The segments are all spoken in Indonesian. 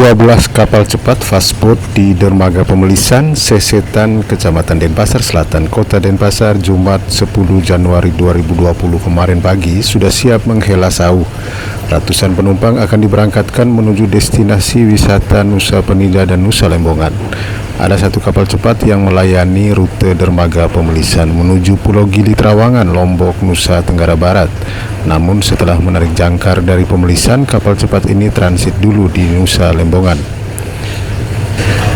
12 kapal cepat fastboat di dermaga Pemelisan, Sesetan, Kecamatan Denpasar Selatan, Kota Denpasar, Jumat 10 Januari 2020 kemarin pagi sudah siap menghela sauh. Ratusan penumpang akan diberangkatkan menuju destinasi wisata Nusa Penida dan Nusa Lembongan. Ada satu kapal cepat yang melayani rute dermaga Pemelisan menuju Pulau Gili Trawangan, Lombok, Nusa Tenggara Barat. Namun setelah menarik jangkar dari Pemelisan, kapal cepat ini transit dulu di Nusa Lembongan.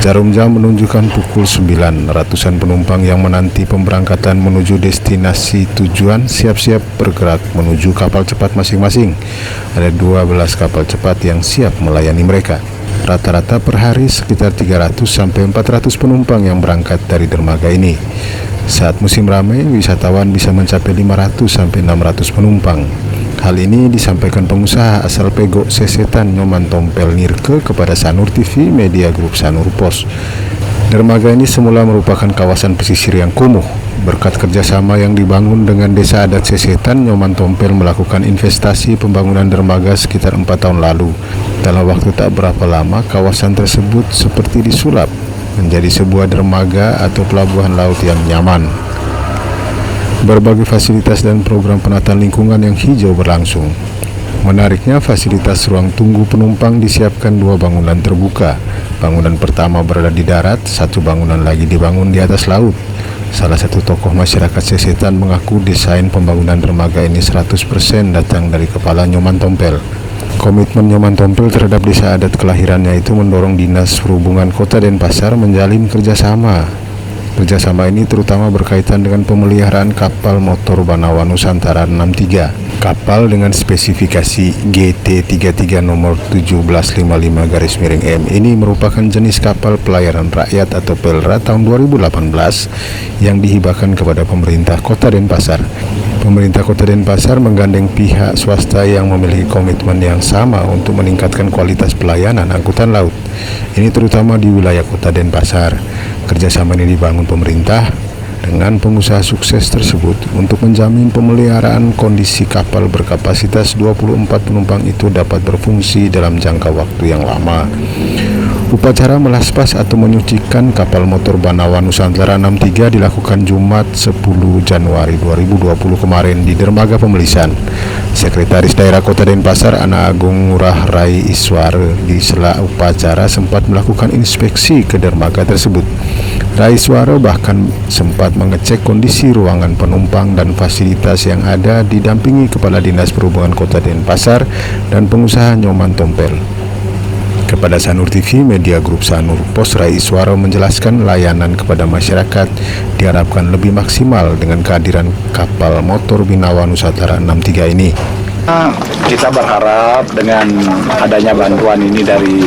Jarum jam menunjukkan pukul 9. Ratusan penumpang yang menanti pemberangkatan menuju destinasi tujuan siap-siap bergerak menuju kapal cepat masing-masing. Ada 12 kapal cepat yang siap melayani mereka. Rata-rata per hari sekitar 300 sampai 400 penumpang yang berangkat dari dermaga ini. Saat musim ramai, wisatawan bisa mencapai 500 sampai 600 penumpang. Hal ini disampaikan pengusaha asal Pego Sesetan Nyoman Tompel Nirke kepada Sanur TV Media Group Sanur Pos. Dermaga ini semula merupakan kawasan pesisir yang kumuh. Berkat kerjasama yang dibangun dengan Desa Adat Sesetan, Nyoman Tompel melakukan investasi pembangunan dermaga sekitar 4 tahun lalu. Dalam waktu tak berapa lama, kawasan tersebut seperti disulap menjadi sebuah dermaga atau pelabuhan laut yang nyaman. Berbagai fasilitas dan program penataan lingkungan yang hijau berlangsung. Menariknya, fasilitas ruang tunggu penumpang disiapkan 2 bangunan terbuka. Bangunan pertama berada di darat, satu bangunan lagi dibangun di atas laut. Salah satu tokoh masyarakat Sesetan mengaku desain pembangunan dermaga ini 100% datang dari kepala Nyoman Tompel. Komitmen Nyoman Tompel terhadap desa adat kelahirannya itu mendorong Dinas Perhubungan Kota Denpasar menjalin kerjasama. Kerjasama ini terutama berkaitan dengan pemeliharaan kapal motor Banawa Nusantara 63. Kapal dengan spesifikasi GT33 nomor 1755-M ini merupakan jenis kapal pelayaran rakyat atau PELRA tahun 2018 yang dihibahkan kepada pemerintah Kota Denpasar. Pemerintah Kota Denpasar menggandeng pihak swasta yang memiliki komitmen yang sama untuk meningkatkan kualitas pelayanan angkutan laut. Ini terutama di wilayah Kota Denpasar. Kerjasama ini dibangun pemerintah dengan pengusaha sukses tersebut untuk menjamin pemeliharaan kondisi kapal berkapasitas 24 penumpang itu dapat berfungsi dalam jangka waktu yang lama. Upacara melaspas atau menyucikan kapal motor Banawa Nusantara 63 dilakukan Jumat 10 Januari 2020 kemarin di dermaga Pemelisan. Sekretaris Daerah Kota Denpasar Ana Agung Ngurah Rai Iswara di sela upacara sempat melakukan inspeksi ke dermaga tersebut. Rai Iswara bahkan sempat mengecek kondisi ruangan penumpang dan fasilitas yang ada didampingi Kepala Dinas Perhubungan Kota Denpasar dan pengusaha Nyoman Tompel. Kepada Sanur TV Media Group Sanur Pos, Rai Iswara menjelaskan layanan kepada masyarakat diharapkan lebih maksimal dengan kehadiran kapal motor Banawa Nusantara 63 ini. Kita berharap dengan adanya bantuan ini dari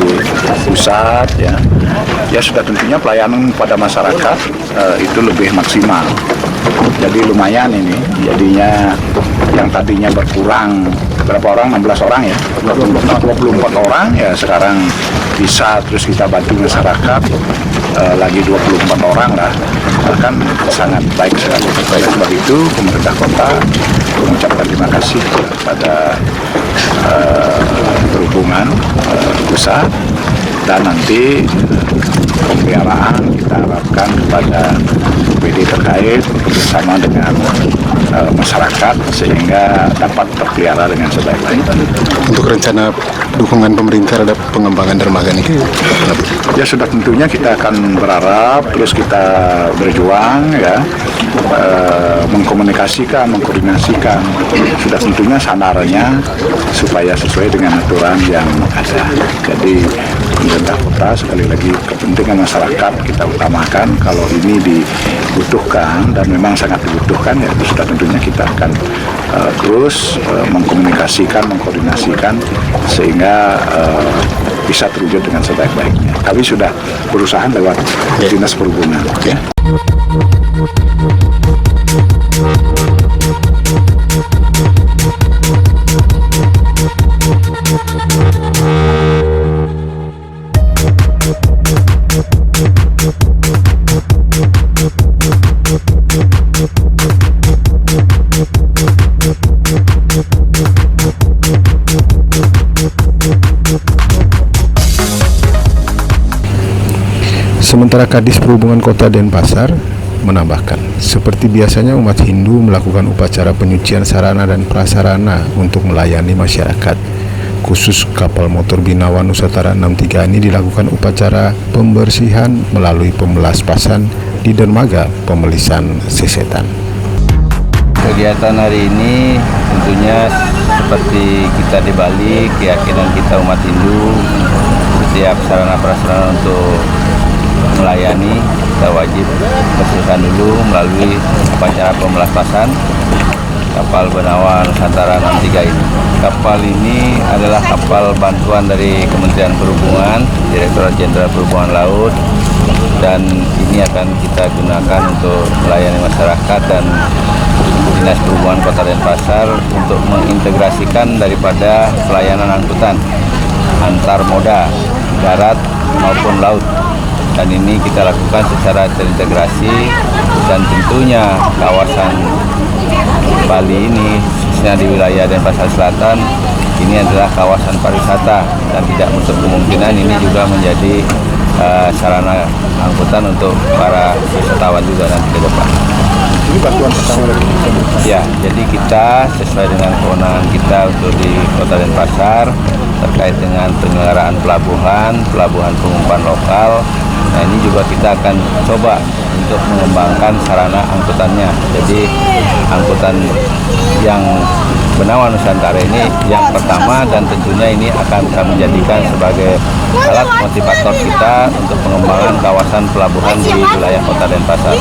pusat ya sudah tentunya pelayanan pada masyarakat itu lebih maksimal. Jadi lumayan ini jadinya yang tadinya berkurang berapa orang, 16 orang ya, 24 orang ya sekarang bisa terus kita bantu masyarakat lagi 24 orang lah, bahkan sangat baik sekali. Sebab itu pemerintah kota mengucapkan terima kasih kepada perhubungan pusat dan nanti pemeliharaan kita harapkan kepada PD terkait bersama dengan masyarakat sehingga dapat terpelihara dengan sebaik-baiknya. Untuk rencana dukungan pemerintah terhadap pengembangan dermaga ini, ya sudah tentunya kita akan berharap terus kita berjuang ya mengkomunikasikan, mengkoordinasikan sudah tentunya sandarnya supaya sesuai dengan aturan yang ada. Jadi pemerintah kota sekali lagi kepentingan masyarakat kita utamakan. Kalau ini dibutuhkan dan memang sangat dibutuhkan ya sudah tentunya kita akan terus mengkomunikasikan, mengkoordinasikan sehingga bisa terwujud dengan sebaik-baiknya. Kami sudah berusaha lewat Dinas Perhubungan. Ya. Sementara Kadis Perhubungan Kota Denpasar menambahkan, seperti biasanya umat Hindu melakukan upacara penyucian sarana dan prasarana untuk melayani masyarakat. Khusus kapal motor Binawa Nusantara 63 ini dilakukan upacara pembersihan melalui pemelaspasan di dermaga pemelisan Sesetan. Kegiatan hari ini tentunya seperti kita di Bali, keyakinan kita umat Hindu, setiap sarana prasarana untuk melayani kita wajib bersihkan dulu melalui upacara pemelaspasan kapal Binawa Nusantara 63 ini. Kapal ini adalah kapal bantuan dari Kementerian Perhubungan, Direktorat Jenderal Perhubungan Laut, dan ini akan kita gunakan untuk melayani masyarakat dan Dinas Perhubungan Kota Denpasar untuk mengintegrasikan daripada pelayanan angkutan antar moda darat maupun laut. Dan ini kita lakukan secara terintegrasi, dan tentunya kawasan Bali ini, khususnya di wilayah Denpasar Selatan, ini adalah kawasan pariwisata dan tidak menutup kemungkinan ini juga menjadi sarana angkutan untuk para wisatawan juga nanti ke depan. Ini bantuan pertama dari Ya, jadi kita sesuai dengan kewenangan kita untuk di Kota Denpasar terkait dengan penyelenggaraan pelabuhan pengumpan lokal. Nah, ini juga kita akan coba untuk mengembangkan sarana angkutannya. Jadi angkutan yang Binawa Nusantara ini yang pertama, dan tentunya ini akan kami jadikan sebagai alat motivator kita untuk pengembangan kawasan pelabuhan di wilayah Kota Denpasar.